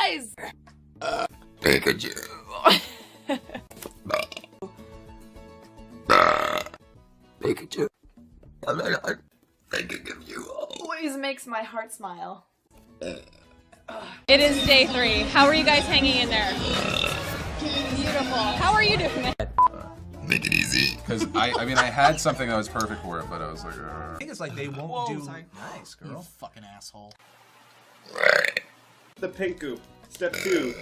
guys! Pikachu. Pikachu. I can give you all. Always makes my heart smile. It is day 3. How are you guys hanging in there? Beautiful. How are you doing? Make it easy. Because I mean, I had something that was perfect for it, but I was like, I think it's like they won't do. Sorry. Nice girl. You fucking asshole. Right. The pink goop. Step 2.